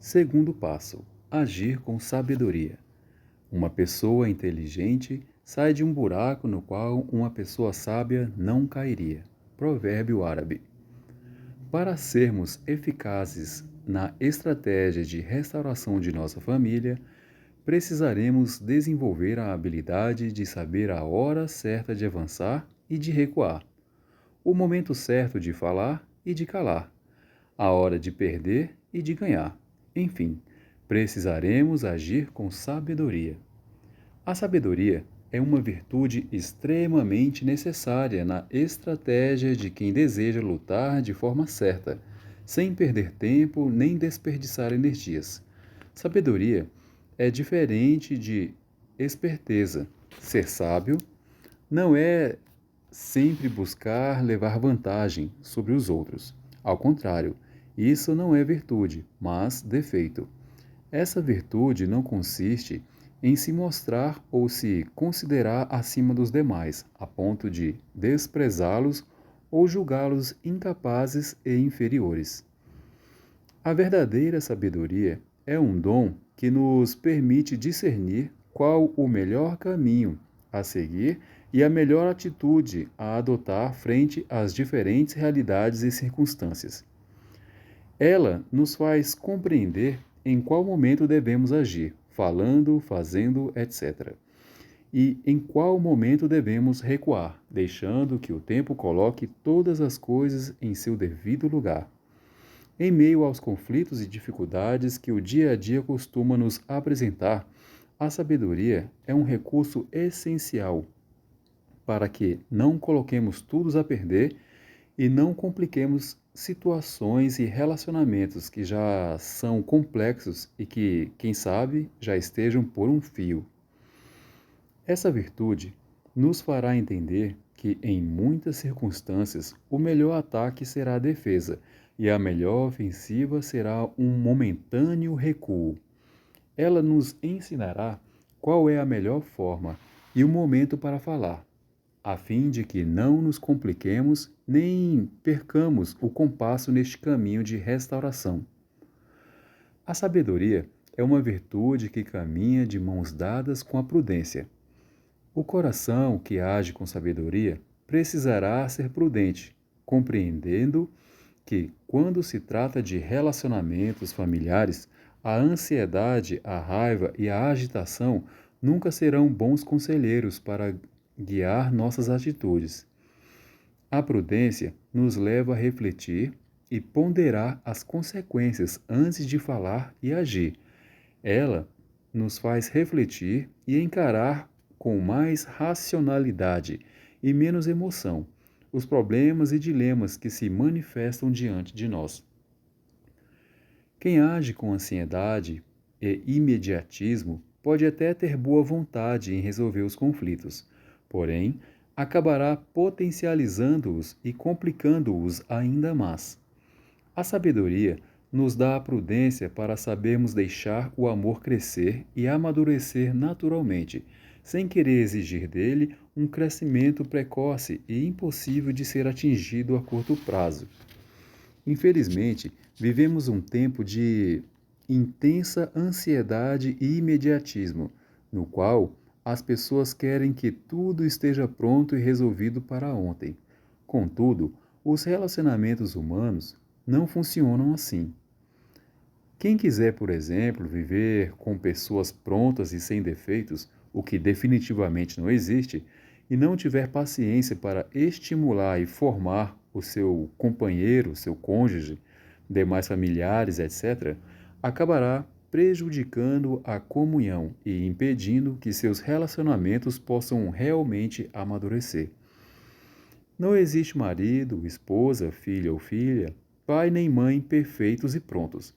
Segundo passo: agir com sabedoria. Uma pessoa inteligente sai de um buraco no qual uma pessoa sábia não cairia. Provérbio árabe. Para sermos eficazes na estratégia de restauração de nossa família, precisaremos desenvolver a habilidade de saber a hora certa de avançar e de recuar, o momento certo de falar e de calar, a hora de perder e de ganhar. Enfim, precisaremos agir com sabedoria. A sabedoria é uma virtude extremamente necessária na estratégia de quem deseja lutar de forma certa, sem perder tempo nem desperdiçar energias. Sabedoria é diferente de esperteza. Ser sábio não é sempre buscar levar vantagem sobre os outros. Ao contrário, isso não é virtude, mas defeito. Essa virtude não consiste em se mostrar ou se considerar acima dos demais, a ponto de desprezá-los ou julgá-los incapazes e inferiores. A verdadeira sabedoria é um dom que nos permite discernir qual o melhor caminho a seguir e a melhor atitude a adotar frente às diferentes realidades e circunstâncias. Ela nos faz compreender em qual momento devemos agir, falando, fazendo, etc. E em qual momento devemos recuar, deixando que o tempo coloque todas as coisas em seu devido lugar. Em meio aos conflitos e dificuldades que o dia a dia costuma nos apresentar, a sabedoria é um recurso essencial para que não coloquemos tudo a perder e não compliquemos situações e relacionamentos que já são complexos e que, quem sabe, já estejam por um fio. Essa virtude nos fará entender que, em muitas circunstâncias, o melhor ataque será a defesa e a melhor ofensiva será um momentâneo recuo. Ela nos ensinará qual é a melhor forma e o momento para falar, a fim de que não nos compliquemos nem percamos o compasso neste caminho de restauração. A sabedoria é uma virtude que caminha de mãos dadas com a prudência. O coração que age com sabedoria precisará ser prudente, compreendendo que, quando se trata de relacionamentos familiares, a ansiedade, a raiva e a agitação nunca serão bons conselheiros para guiar nossas atitudes. A prudência nos leva a refletir e ponderar as consequências antes de falar e agir. Ela nos faz refletir e encarar com mais racionalidade e menos emoção os problemas e dilemas que se manifestam diante de nós. Quem age com ansiedade e imediatismo pode até ter boa vontade em resolver os conflitos, porém, acabará potencializando-os e complicando-os ainda mais. A sabedoria nos dá a prudência para sabermos deixar o amor crescer e amadurecer naturalmente, sem querer exigir dele um crescimento precoce e impossível de ser atingido a curto prazo. Infelizmente, vivemos um tempo de intensa ansiedade e imediatismo, no qual as pessoas querem que tudo esteja pronto e resolvido para ontem. Contudo, os relacionamentos humanos não funcionam assim. Quem quiser, por exemplo, viver com pessoas prontas e sem defeitos, o que definitivamente não existe, e não tiver paciência para estimular e formar o seu companheiro, seu cônjuge, demais familiares, etc., acabará prejudicando a comunhão e impedindo que seus relacionamentos possam realmente amadurecer. Não existe marido, esposa, filho ou filha, pai nem mãe perfeitos e prontos.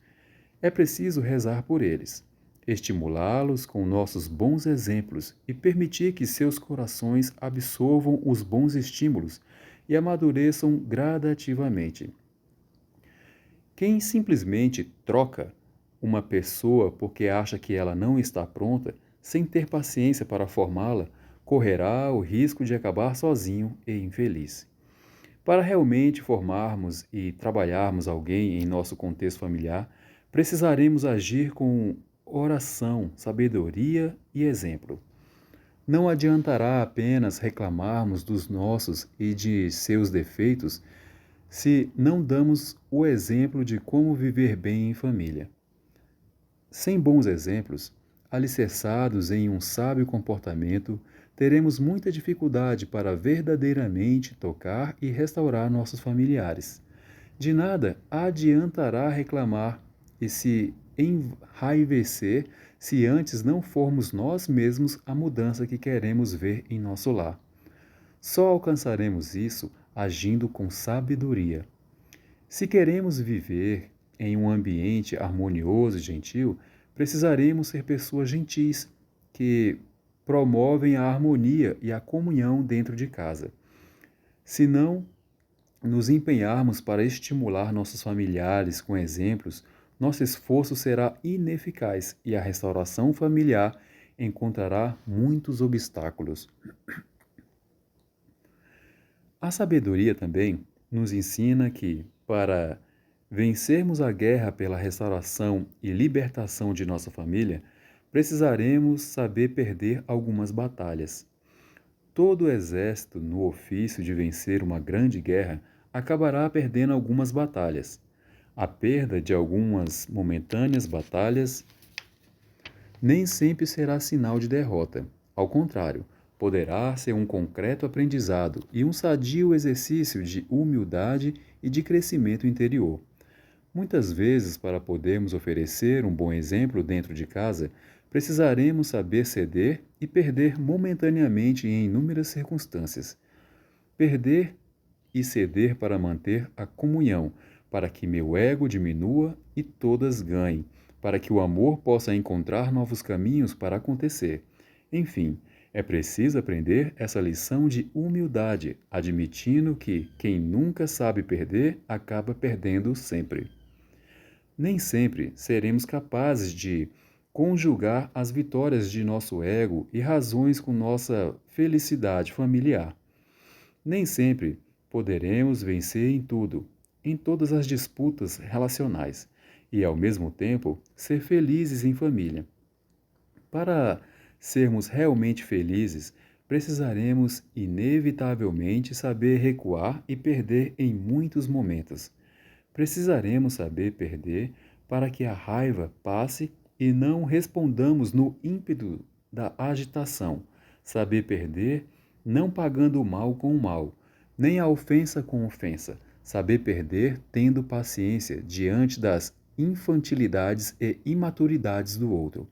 É preciso rezar por eles, estimulá-los com nossos bons exemplos e permitir que seus corações absorvam os bons estímulos e amadureçam gradativamente. Quem simplesmente troca uma pessoa porque acha que ela não está pronta, sem ter paciência para formá-la, correrá o risco de acabar sozinho e infeliz. Para realmente formarmos e trabalharmos alguém em nosso contexto familiar, precisaremos agir com oração, sabedoria e exemplo. Não adiantará apenas reclamarmos dos nossos e de seus defeitos se não damos o exemplo de como viver bem em família. Sem bons exemplos, alicerçados em um sábio comportamento, teremos muita dificuldade para verdadeiramente tocar e restaurar nossos familiares. De nada adiantará reclamar e se enraivecer se antes não formos nós mesmos a mudança que queremos ver em nosso lar. Só alcançaremos isso agindo com sabedoria. Se queremos viver em um ambiente harmonioso e gentil, precisaremos ser pessoas gentis, que promovem a harmonia e a comunhão dentro de casa. Se não nos empenharmos para estimular nossos familiares com exemplos, nosso esforço será ineficaz e a restauração familiar encontrará muitos obstáculos. A sabedoria também nos ensina que, para vencermos a guerra pela restauração e libertação de nossa família, precisaremos saber perder algumas batalhas. Todo exército no ofício de vencer uma grande guerra acabará perdendo algumas batalhas. A perda de algumas momentâneas batalhas nem sempre será sinal de derrota. Ao contrário, poderá ser um concreto aprendizado e um sadio exercício de humildade e de crescimento interior. Muitas vezes, para podermos oferecer um bom exemplo dentro de casa, precisaremos saber ceder e perder momentaneamente em inúmeras circunstâncias. Perder e ceder para manter a comunhão, para que meu ego diminua e todas ganhem, para que o amor possa encontrar novos caminhos para acontecer. Enfim, é preciso aprender essa lição de humildade, admitindo que quem nunca sabe perder acaba perdendo sempre. Nem sempre seremos capazes de conjugar as vitórias de nosso ego e razões com nossa felicidade familiar. Nem sempre poderemos vencer em tudo, em todas as disputas relacionais, e ao mesmo tempo ser felizes em família. Para sermos realmente felizes, precisaremos inevitavelmente saber recuar e perder em muitos momentos. Precisaremos saber perder para que a raiva passe e não respondamos no ímpeto da agitação. Saber perder não pagando o mal com o mal, nem a ofensa com ofensa. Saber perder tendo paciência diante das infantilidades e imaturidades do outro.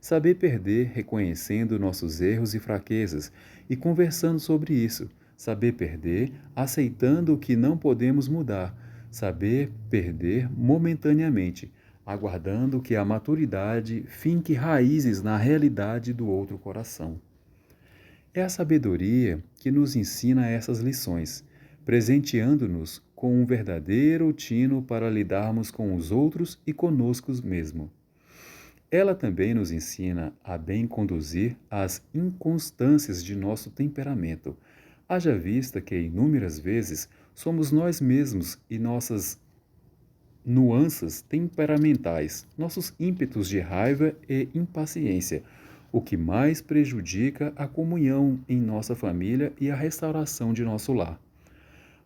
Saber perder reconhecendo nossos erros e fraquezas e conversando sobre isso. Saber perder aceitando o que não podemos mudar. Saber perder momentaneamente, aguardando que a maturidade finque raízes na realidade do outro coração. É a sabedoria que nos ensina essas lições, presenteando-nos com um verdadeiro tino para lidarmos com os outros e conosco mesmo. Ela também nos ensina a bem conduzir as inconstâncias de nosso temperamento, haja vista que inúmeras vezes somos nós mesmos e nossas nuances temperamentais, nossos ímpetos de raiva e impaciência, o que mais prejudica a comunhão em nossa família e a restauração de nosso lar.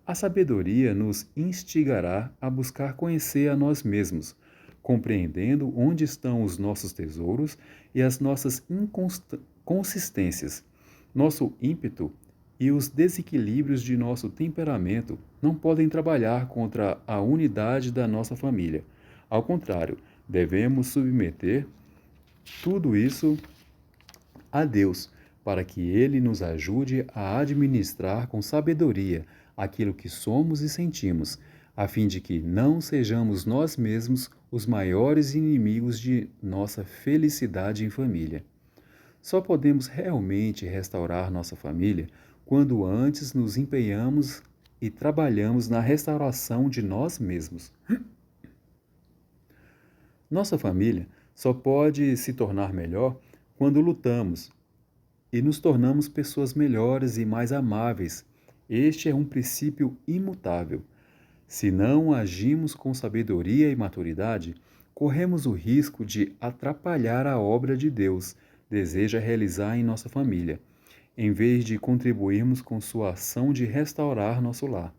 A sabedoria nos instigará a buscar conhecer a nós mesmos, compreendendo onde estão os nossos tesouros e as nossas inconsistências. Nosso ímpeto e os desequilíbrios de nosso temperamento não podem trabalhar contra a unidade da nossa família. Ao contrário, devemos submeter tudo isso a Deus, para que Ele nos ajude a administrar com sabedoria aquilo que somos e sentimos, a fim de que não sejamos nós mesmos os maiores inimigos de nossa felicidade em família. Só podemos realmente restaurar nossa família quando antes nos empenhamos e trabalhamos na restauração de nós mesmos. Nossa família só pode se tornar melhor quando lutamos e nos tornamos pessoas melhores e mais amáveis. Este é um princípio imutável. Se não agimos com sabedoria e maturidade, corremos o risco de atrapalhar a obra de Deus deseja realizar em nossa família, em vez de contribuirmos com sua ação de restaurar nosso lar.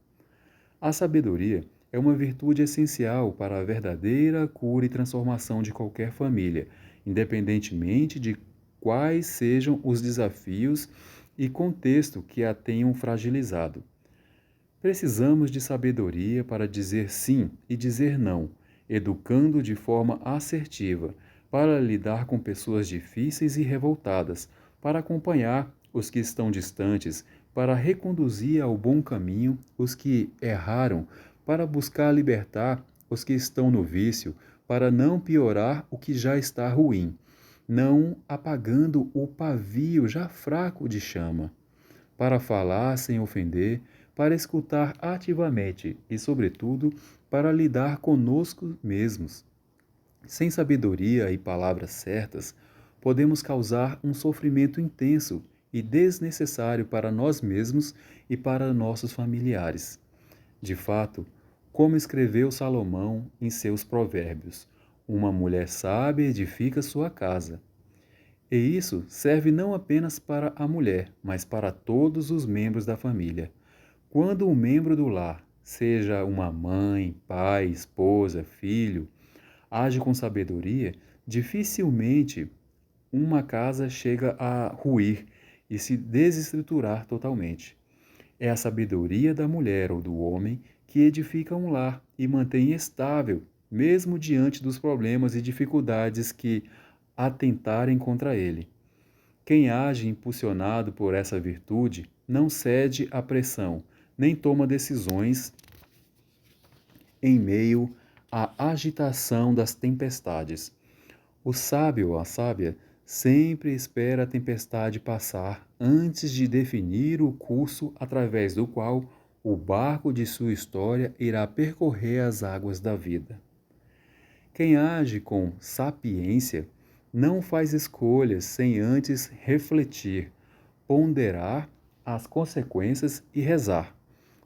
A sabedoria é uma virtude essencial para a verdadeira cura e transformação de qualquer família, independentemente de quais sejam os desafios e contexto que a tenham fragilizado. Precisamos de sabedoria para dizer sim e dizer não, educando de forma assertiva, para lidar com pessoas difíceis e revoltadas, para acompanhar os que estão distantes, para reconduzir ao bom caminho os que erraram, para buscar libertar os que estão no vício, para não piorar o que já está ruim, não apagando o pavio já fraco de chama, para falar sem ofender, para escutar ativamente e, sobretudo, para lidar conosco mesmos. Sem sabedoria e palavras certas, podemos causar um sofrimento intenso e desnecessário para nós mesmos e para nossos familiares. De fato, como escreveu Salomão em seus provérbios, uma mulher sábia edifica sua casa. E isso serve não apenas para a mulher, mas para todos os membros da família. Quando um membro do lar, seja uma mãe, pai, esposa, filho, age com sabedoria, dificilmente uma casa chega a ruir e se desestruturar totalmente. É a sabedoria da mulher ou do homem que edifica um lar e mantém estável, mesmo diante dos problemas e dificuldades que atentarem contra ele. Quem age impulsionado por essa virtude não cede à pressão, nem toma decisões em meio à agitação das tempestades. O sábio ou a sábia sempre espera a tempestade passar antes de definir o curso através do qual o barco de sua história irá percorrer as águas da vida. Quem age com sapiência não faz escolhas sem antes refletir, ponderar as consequências e rezar.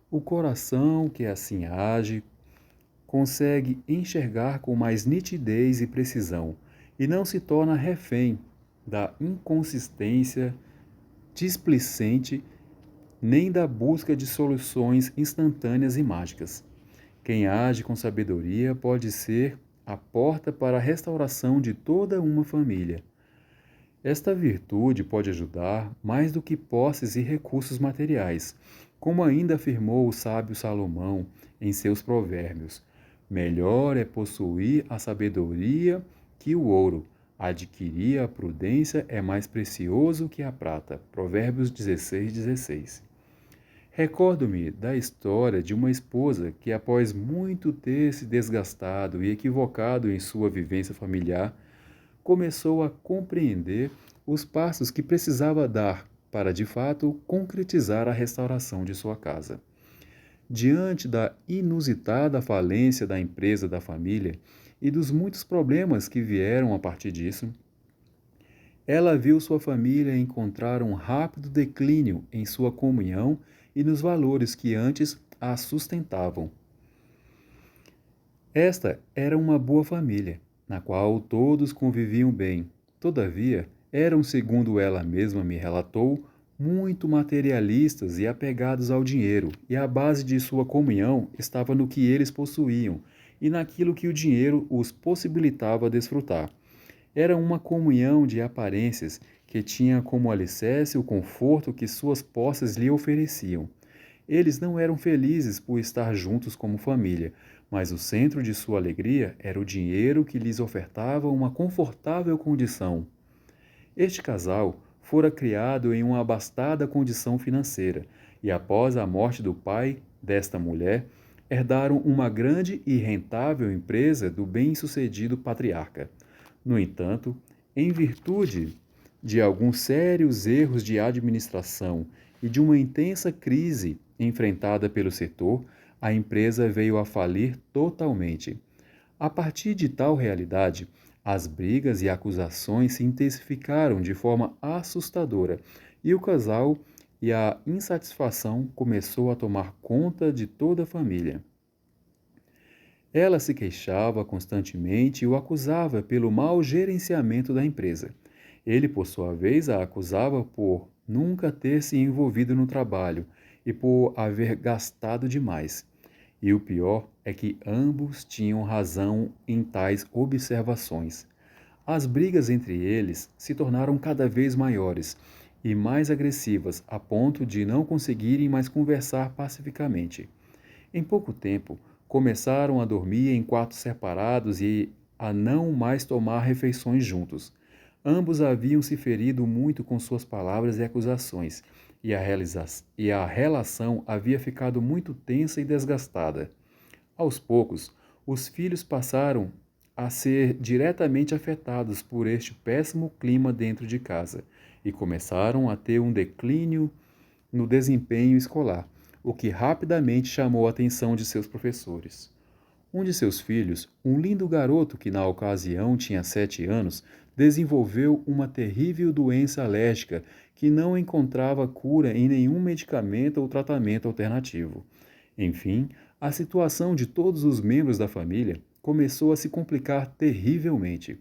O coração que assim age consegue enxergar com mais nitidez e precisão e não se torna refém da inconsistência displicente nem da busca de soluções instantâneas e mágicas. Quem age com sabedoria pode ser a porta para a restauração de toda uma família. Esta virtude pode ajudar mais do que posses e recursos materiais, como ainda afirmou o sábio Salomão em seus provérbios. Melhor é possuir a sabedoria que o ouro. Adquirir a prudência é mais precioso que a prata. Provérbios 16:16. Recordo-me da história de uma esposa que, após muito ter se desgastado e equivocado em sua vivência familiar, começou a compreender os passos que precisava dar para, de fato, concretizar a restauração de sua casa. Diante da inusitada falência da empresa da família e dos muitos problemas que vieram a partir disso, ela viu sua família encontrar um rápido declínio em sua comunhão e nos valores que antes a sustentavam. Esta era uma boa família, na qual todos conviviam bem. Todavia, eram, segundo ela mesma me relatou, muito materialistas e apegados ao dinheiro, e a base de sua comunhão estava no que eles possuíam e naquilo que o dinheiro os possibilitava desfrutar. Era uma comunhão de aparências que tinha como alicerce o conforto que suas posses lhe ofereciam. Eles não eram felizes por estar juntos como família, mas o centro de sua alegria era o dinheiro que lhes ofertava uma confortável condição. Este casal fora criado em uma abastada condição financeira e, após a morte do pai desta mulher, herdaram uma grande e rentável empresa do bem-sucedido patriarca. No entanto, em virtude de alguns sérios erros de administração e de uma intensa crise enfrentada pelo setor, a empresa veio a falir totalmente. A partir de tal realidade, as brigas e acusações se intensificaram de forma assustadora e o casal e a insatisfação começou a tomar conta de toda a família. Ela se queixava constantemente e o acusava pelo mau gerenciamento da empresa. Ele, por sua vez, a acusava por nunca ter se envolvido no trabalho e por haver gastado demais. E o pior é que ambos tinham razão em tais observações. As brigas entre eles se tornaram cada vez maiores e mais agressivas, a ponto de não conseguirem mais conversar pacificamente. Em pouco tempo, começaram a dormir em quartos separados e a não mais tomar refeições juntos. Ambos haviam se ferido muito com suas palavras e acusações, e a relação havia ficado muito tensa e desgastada. Aos poucos, os filhos passaram a ser diretamente afetados por este péssimo clima dentro de casa e começaram a ter um declínio no desempenho escolar, o que rapidamente chamou a atenção de seus professores. Um de seus filhos, um lindo garoto que na ocasião tinha 7 anos, desenvolveu uma terrível doença alérgica que não encontrava cura em nenhum medicamento ou tratamento alternativo. Enfim, a situação de todos os membros da família começou a se complicar terrivelmente.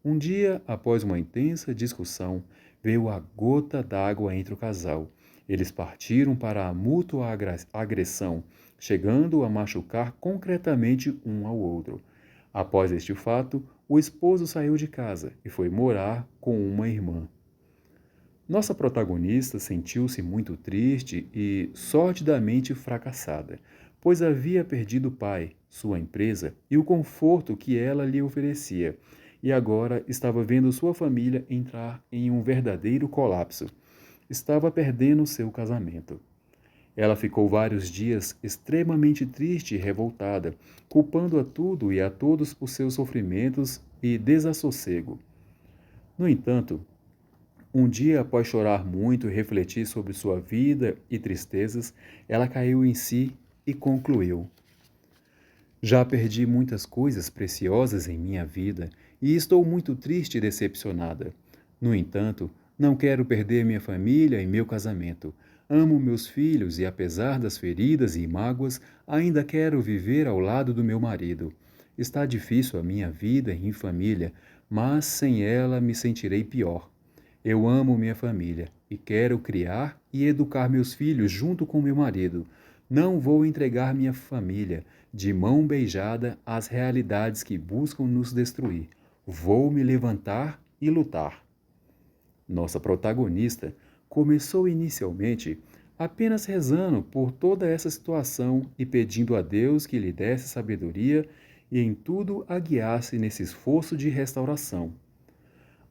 Um dia, após uma intensa discussão, veio a gota d'água entre o casal. Eles partiram para a mútua agressão, chegando a machucar concretamente um ao outro. Após este fato, o esposo saiu de casa e foi morar com uma irmã. Nossa protagonista sentiu-se muito triste e sordidamente fracassada, pois havia perdido o pai, sua empresa e o conforto que ela lhe oferecia, e agora estava vendo sua família entrar em um verdadeiro colapso. Estava perdendo seu casamento. Ela ficou vários dias extremamente triste e revoltada, culpando a tudo e a todos por seus sofrimentos e desassossego. No entanto, um dia, após chorar muito e refletir sobre sua vida e tristezas, ela caiu em si e concluiu: Já perdi muitas coisas preciosas em minha vida e estou muito triste e decepcionada. No entanto, não quero perder minha família e meu casamento. Amo meus filhos e, apesar das feridas e mágoas, ainda quero viver ao lado do meu marido. Está difícil a minha vida em família, mas sem ela me sentirei pior. Eu amo minha família e quero criar e educar meus filhos junto com meu marido. Não vou entregar minha família de mão beijada às realidades que buscam nos destruir. Vou me levantar e lutar. Nossa protagonista começou inicialmente apenas rezando por toda essa situação e pedindo a Deus que lhe desse sabedoria e em tudo a guiasse nesse esforço de restauração.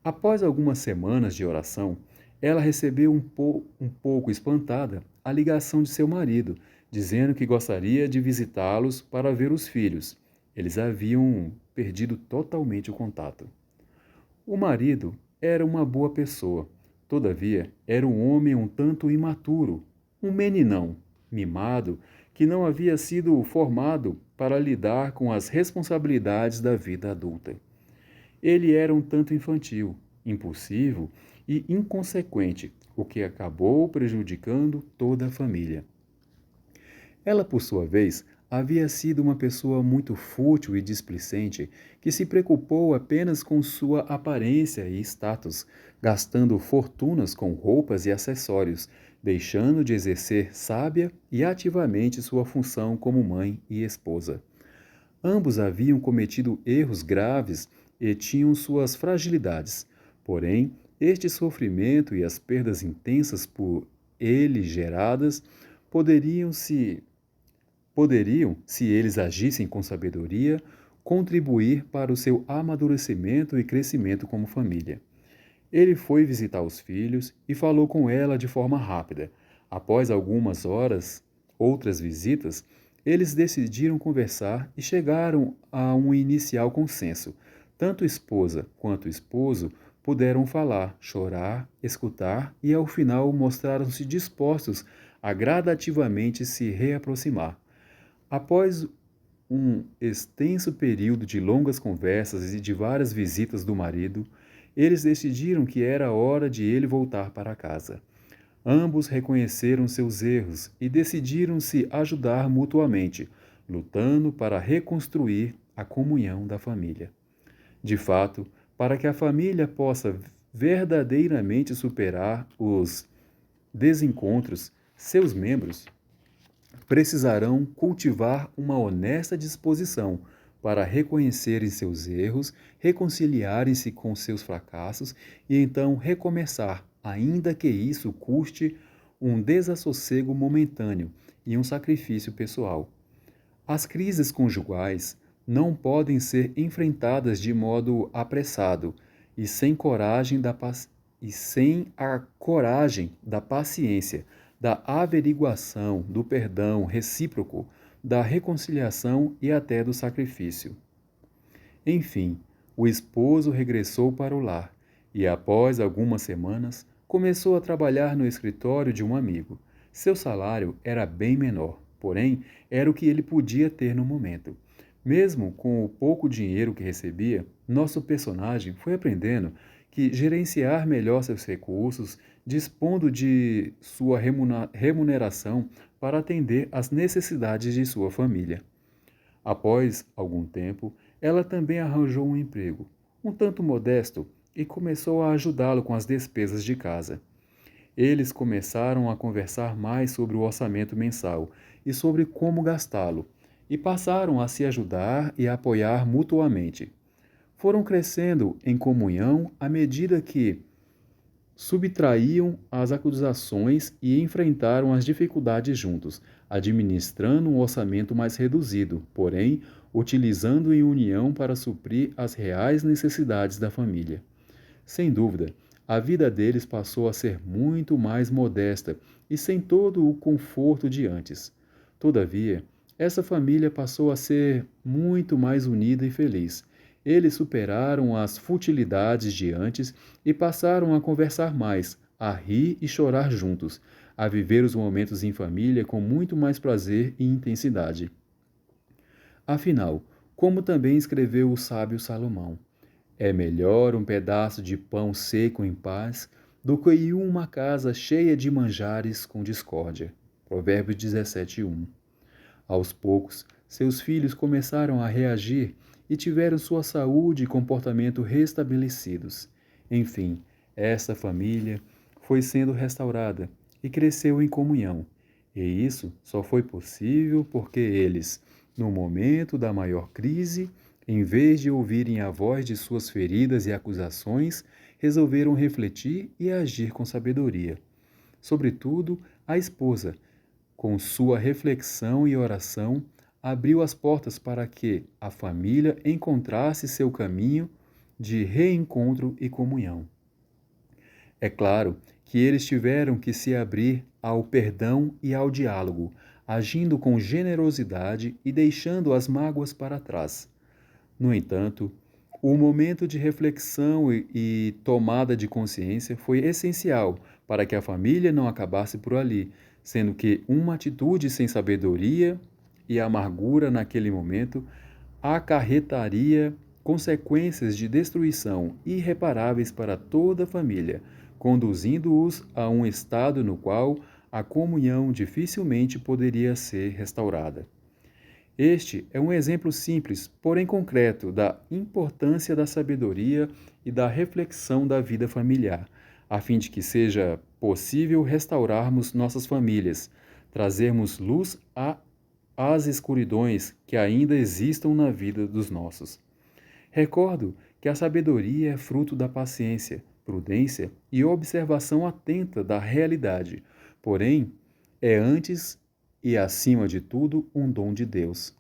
Após algumas semanas de oração, ela recebeu um pouco espantada a ligação de seu marido, dizendo que gostaria de visitá-los para ver os filhos. Eles haviam perdido totalmente o contato. O marido era uma boa pessoa, todavia era um homem um tanto imaturo, um meninão, mimado, que não havia sido formado para lidar com as responsabilidades da vida adulta. Ele era um tanto infantil, impulsivo e inconsequente, o que acabou prejudicando toda a família. Ela, por sua vez, havia sido uma pessoa muito fútil e displicente, que se preocupou apenas com sua aparência e status, gastando fortunas com roupas e acessórios, deixando de exercer sábia e ativamente sua função como mãe e esposa. Ambos haviam cometido erros graves e tinham suas fragilidades. Porém, este sofrimento e as perdas intensas por ele geradas poderiam, se eles agissem com sabedoria, contribuir para o seu amadurecimento e crescimento como família. Ele foi visitar os filhos e falou com ela de forma rápida. Após algumas horas, outras visitas, eles decidiram conversar e chegaram a um inicial consenso. Tanto esposa quanto esposo puderam falar, chorar, escutar e, ao final, mostraram-se dispostos a gradativamente se reaproximar. Após um extenso período de longas conversas e de várias visitas do marido, eles decidiram que era hora de ele voltar para casa. Ambos reconheceram seus erros e decidiram se ajudar mutuamente, lutando para reconstruir a comunhão da família. De fato, para que a família possa verdadeiramente superar os desencontros, seus membros precisarão cultivar uma honesta disposição para reconhecerem seus erros, reconciliarem-se com seus fracassos e então recomeçar, ainda que isso custe um desassossego momentâneo e um sacrifício pessoal. As crises conjugais não podem ser enfrentadas de modo apressado e sem a coragem da paciência, da averiguação, do perdão recíproco, da reconciliação e até do sacrifício. Enfim, o esposo regressou para o lar e, após algumas semanas, começou a trabalhar no escritório de um amigo. Seu salário era bem menor, porém, era o que ele podia ter no momento. Mesmo com o pouco dinheiro que recebia, nosso personagem foi aprendendo que gerenciar melhor seus recursos, dispondo de sua remuneração para atender às necessidades de sua família. Após algum tempo, ela também arranjou um emprego, um tanto modesto, e começou a ajudá-lo com as despesas de casa. Eles começaram a conversar mais sobre o orçamento mensal e sobre como gastá-lo, e passaram a se ajudar e a apoiar mutuamente. Foram crescendo em comunhão à medida que subtraíam as acusações e enfrentaram as dificuldades juntos, administrando um orçamento mais reduzido, porém, utilizando em união para suprir as reais necessidades da família. Sem dúvida, a vida deles passou a ser muito mais modesta e sem todo o conforto de antes. Todavia, essa família passou a ser muito mais unida e feliz. Eles superaram as futilidades de antes e passaram a conversar mais, a rir e chorar juntos, a viver os momentos em família com muito mais prazer e intensidade. Afinal, como também escreveu o sábio Salomão, é melhor um pedaço de pão seco em paz do que uma casa cheia de manjares com discórdia. Provérbios 17:1. Aos poucos, seus filhos começaram a reagir e tiveram sua saúde e comportamento restabelecidos. Enfim, essa família foi sendo restaurada e cresceu em comunhão. E isso só foi possível porque eles, no momento da maior crise, em vez de ouvirem a voz de suas feridas e acusações, resolveram refletir e agir com sabedoria. Sobretudo, a esposa, com sua reflexão e oração, abriu as portas para que a família encontrasse seu caminho de reencontro e comunhão. É claro que eles tiveram que se abrir ao perdão e ao diálogo, agindo com generosidade e deixando as mágoas para trás. No entanto, o momento de reflexão e tomada de consciência foi essencial para que a família não acabasse por ali, sendo que uma atitude sem sabedoria e amargura naquele momento acarretaria consequências de destruição irreparáveis para toda a família, conduzindo-os a um estado no qual a comunhão dificilmente poderia ser restaurada. Este é um exemplo simples, porém concreto, da importância da sabedoria e da reflexão da vida familiar, a fim de que seja possível restaurarmos nossas famílias, trazermos luz às escuridões que ainda existam na vida dos nossos. Recordo que a sabedoria é fruto da paciência, prudência e observação atenta da realidade, porém, é antes e, acima de tudo, um dom de Deus.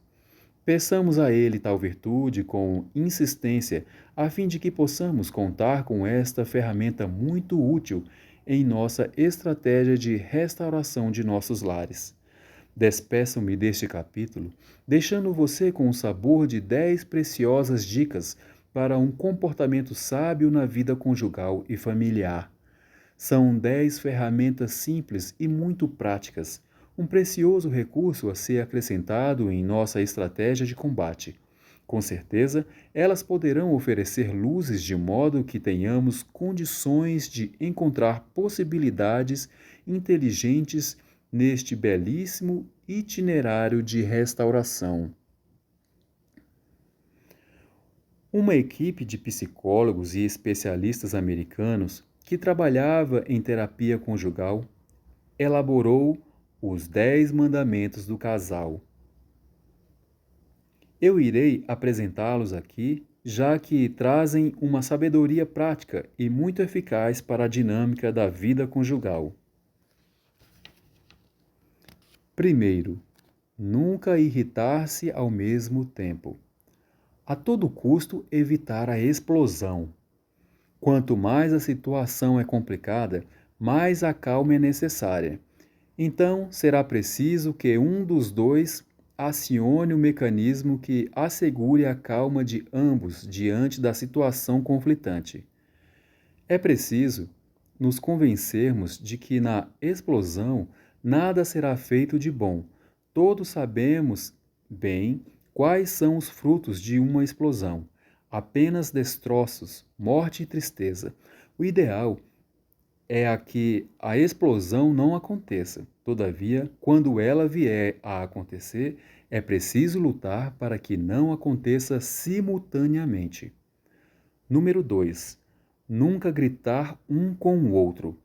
Peçamos a Ele tal virtude com insistência, a fim de que possamos contar com esta ferramenta muito útil em nossa estratégia de restauração de nossos lares. Despeço-me deste capítulo, deixando você com o sabor de 10 preciosas dicas para um comportamento sábio na vida conjugal e familiar. São 10 ferramentas simples e muito práticas, um precioso recurso a ser acrescentado em nossa estratégia de combate. Com certeza, elas poderão oferecer luzes de modo que tenhamos condições de encontrar possibilidades inteligentes neste belíssimo itinerário de restauração. Uma equipe de psicólogos e especialistas americanos que trabalhava em terapia conjugal elaborou os 10 mandamentos do casal. Eu irei apresentá-los aqui, já que trazem uma sabedoria prática e muito eficaz para a dinâmica da vida conjugal. Primeiro, nunca irritar-se ao mesmo tempo. A todo custo evitar a explosão. Quanto mais a situação é complicada, mais a calma é necessária. Então, será preciso que um dos dois acione o mecanismo que assegure a calma de ambos diante da situação conflitante. É preciso nos convencermos de que na explosão nada será feito de bom. Todos sabemos bem quais são os frutos de uma explosão: apenas destroços, morte e tristeza. O ideal é que a explosão não aconteça. Todavia, quando ela vier a acontecer, é preciso lutar para que não aconteça simultaneamente. Número 2. Nunca gritar um com o outro,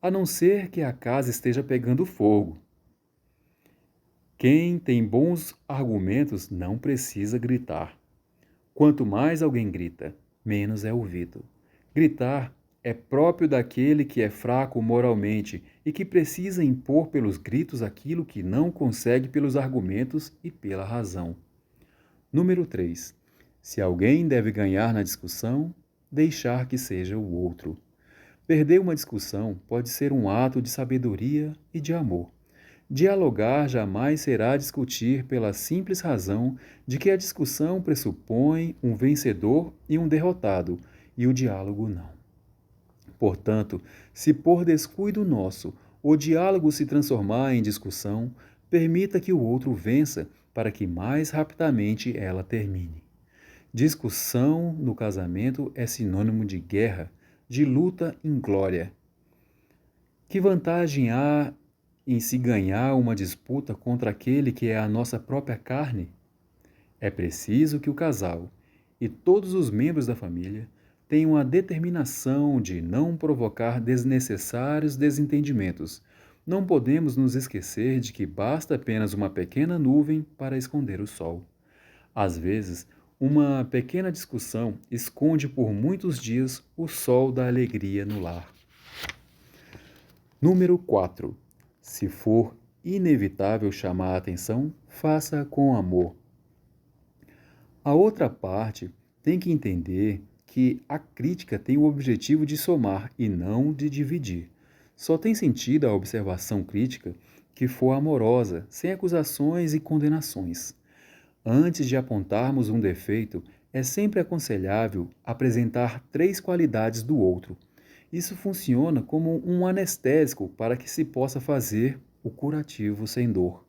a não ser que a casa esteja pegando fogo. Quem tem bons argumentos não precisa gritar. Quanto mais alguém grita, menos é ouvido. Gritar é próprio daquele que é fraco moralmente e que precisa impor pelos gritos aquilo que não consegue pelos argumentos e pela razão. Número 3. Se alguém deve ganhar na discussão, deixar que seja o outro. Perder uma discussão pode ser um ato de sabedoria e de amor. Dialogar jamais será discutir pela simples razão de que a discussão pressupõe um vencedor e um derrotado, e o diálogo não. Portanto, se por descuido nosso o diálogo se transformar em discussão, permita que o outro vença para que mais rapidamente ela termine. Discussão no casamento é sinônimo de guerra, de luta inglória. Que vantagem há em se ganhar uma disputa contra aquele que é a nossa própria carne? É preciso que o casal e todos os membros da família tenham a determinação de não provocar desnecessários desentendimentos. Não podemos nos esquecer de que basta apenas uma pequena nuvem para esconder o sol. Às vezes, uma pequena discussão esconde por muitos dias o sol da alegria no lar. Número 4. Se for inevitável chamar a atenção, faça com amor. A outra parte tem que entender que a crítica tem o objetivo de somar e não de dividir. Só tem sentido a observação crítica que for amorosa, sem acusações e condenações. Antes de apontarmos um defeito, é sempre aconselhável apresentar 3 qualidades do outro. Isso funciona como um anestésico para que se possa fazer o curativo sem dor.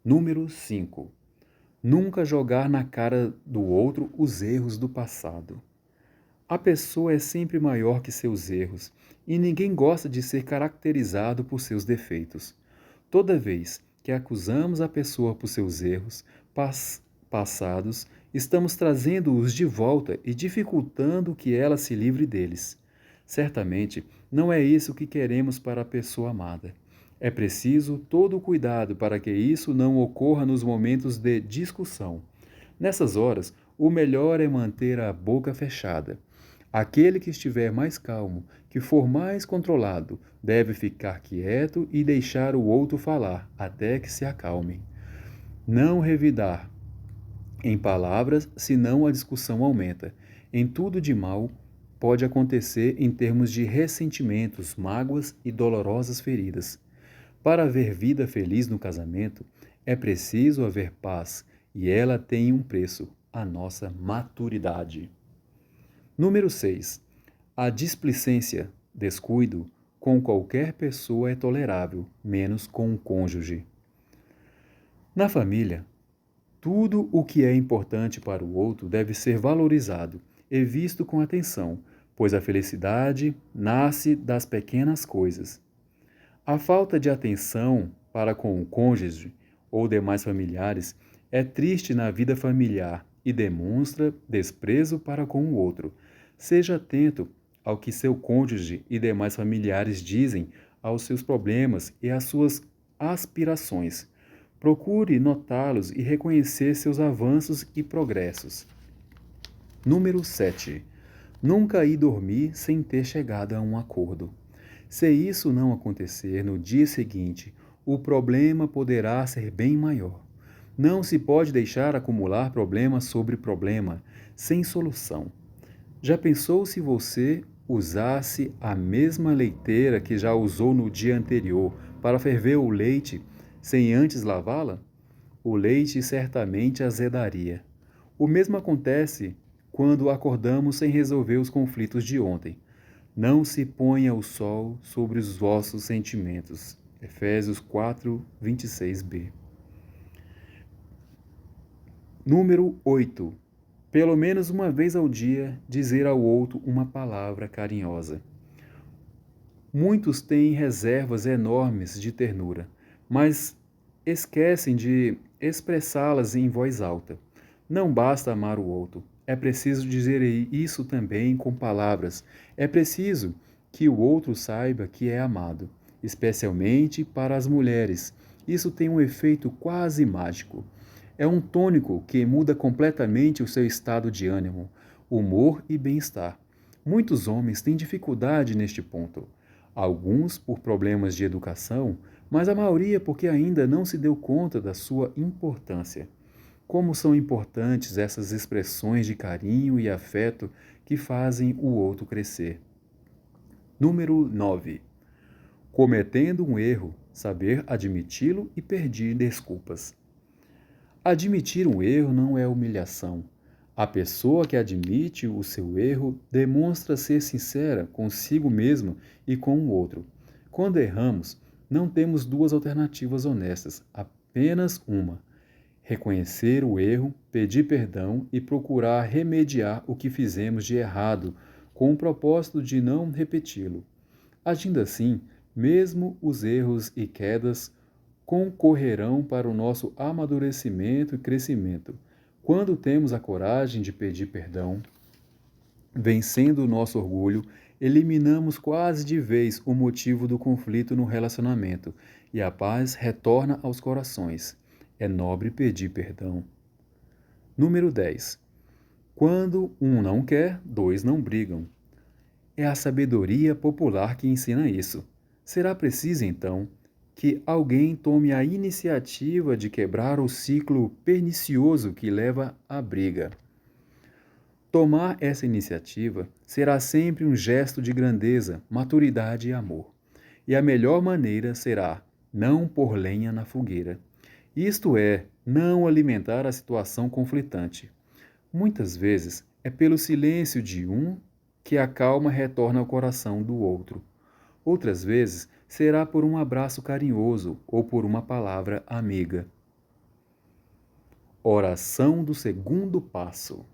Número 5. Nunca jogar na cara do outro os erros do passado. A pessoa é sempre maior que seus erros e ninguém gosta de ser caracterizado por seus defeitos. Toda vez que acusamos a pessoa por seus erros passados, estamos trazendo-os de volta e dificultando que ela se livre deles. Certamente, não é isso que queremos para a pessoa amada. É preciso todo o cuidado para que isso não ocorra nos momentos de discussão. Nessas horas, o melhor é manter a boca fechada. Aquele que estiver mais calmo, que for mais controlado, deve ficar quieto e deixar o outro falar, até que se acalme. Não revidar em palavras, senão a discussão aumenta. Em tudo de mal pode acontecer em termos de ressentimentos, mágoas e dolorosas feridas. Para haver vida feliz no casamento, é preciso haver paz, e ela tem um preço, a nossa maturidade. Número 6. A displicência, descuido, com qualquer pessoa é tolerável, menos com um cônjuge. Na família, tudo o que é importante para o outro deve ser valorizado e visto com atenção, pois a felicidade nasce das pequenas coisas. A falta de atenção para com o cônjuge ou demais familiares é triste na vida familiar e demonstra desprezo para com o outro. Seja atento ao que seu cônjuge e demais familiares dizem aos seus problemas e às suas aspirações. Procure notá-los e reconhecer seus avanços e progressos. Número 7. Nunca ir dormir sem ter chegado a um acordo. Se isso não acontecer no dia seguinte, o problema poderá ser bem maior. Não se pode deixar acumular problema sobre problema, sem solução. Já pensou se você usasse a mesma leiteira que já usou no dia anterior para ferver o leite sem antes lavá-la? O leite certamente azedaria. O mesmo acontece quando acordamos sem resolver os conflitos de ontem. Não se ponha o sol sobre os vossos sentimentos. Efésios 4, 26b. Número 8. Pelo menos uma vez ao dia, dizer ao outro uma palavra carinhosa. Muitos têm reservas enormes de ternura, mas esquecem de expressá-las em voz alta. Não basta amar o outro, é preciso dizer isso também com palavras. É preciso que o outro saiba que é amado, especialmente para as mulheres. Isso tem um efeito quase mágico. É um tônico que muda completamente o seu estado de ânimo, humor e bem-estar. Muitos homens têm dificuldade neste ponto. Alguns por problemas de educação, mas a maioria porque ainda não se deu conta da sua importância. Como são importantes essas expressões de carinho e afeto que fazem o outro crescer. Número 9. Cometendo um erro, saber admiti-lo e pedir desculpas. Admitir um erro não é humilhação. A pessoa que admite o seu erro demonstra ser sincera consigo mesma e com o outro. Quando erramos, não temos duas alternativas honestas, apenas uma: reconhecer o erro, pedir perdão e procurar remediar o que fizemos de errado, com o propósito de não repeti-lo. Agindo assim, mesmo os erros e quedas concorrerão para o nosso amadurecimento e crescimento. Quando temos a coragem de pedir perdão, vencendo o nosso orgulho, eliminamos quase de vez o motivo do conflito no relacionamento e a paz retorna aos corações. É nobre pedir perdão. Número 10. Quando um não quer, dois não brigam. É a sabedoria popular que ensina isso. Será preciso, então, que alguém tome a iniciativa de quebrar o ciclo pernicioso que leva à briga. Tomar essa iniciativa será sempre um gesto de grandeza, maturidade e amor. E a melhor maneira será não pôr lenha na fogueira. Isto é, não alimentar a situação conflitante. Muitas vezes é pelo silêncio de um que a calma retorna ao coração do outro. Outras vezes será por um abraço carinhoso ou por uma palavra amiga. Oração do segundo passo.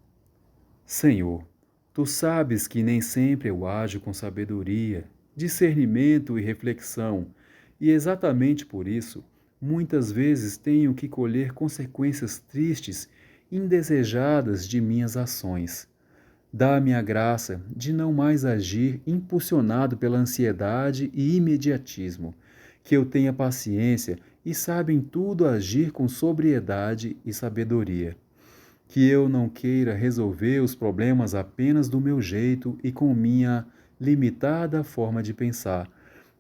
Senhor, tu sabes que nem sempre eu ajo com sabedoria, discernimento e reflexão, e exatamente por isso, muitas vezes tenho que colher consequências tristes, indesejadas de minhas ações. Dá-me a graça de não mais agir impulsionado pela ansiedade e imediatismo, que eu tenha paciência e saiba em tudo agir com sobriedade e sabedoria. Que eu não queira resolver os problemas apenas do meu jeito e com minha limitada forma de pensar,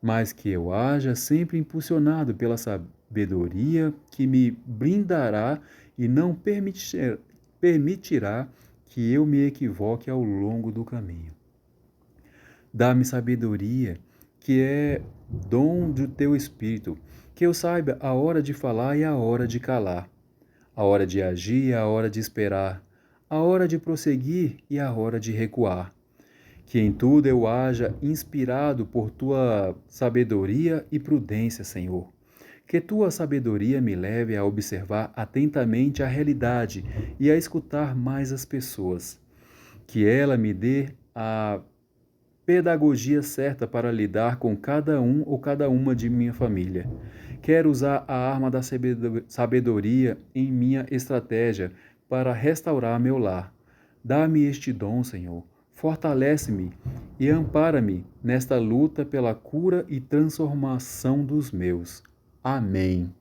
mas que eu haja sempre impulsionado pela sabedoria que me blindará e não permitirá que eu me equivoque ao longo do caminho. Dá-me sabedoria, que é dom do teu Espírito, que eu saiba a hora de falar e a hora de calar, a hora de agir e a hora de esperar, a hora de prosseguir e a hora de recuar. Que em tudo eu haja inspirado por tua sabedoria e prudência, Senhor. Que tua sabedoria me leve a observar atentamente a realidade e a escutar mais as pessoas. Que ela me dê a pedagogia certa para lidar com cada um ou cada uma de minha família. Quero usar a arma da sabedoria em minha estratégia para restaurar meu lar. Dá-me este dom, Senhor. Fortalece-me e ampara-me nesta luta pela cura e transformação dos meus. Amém.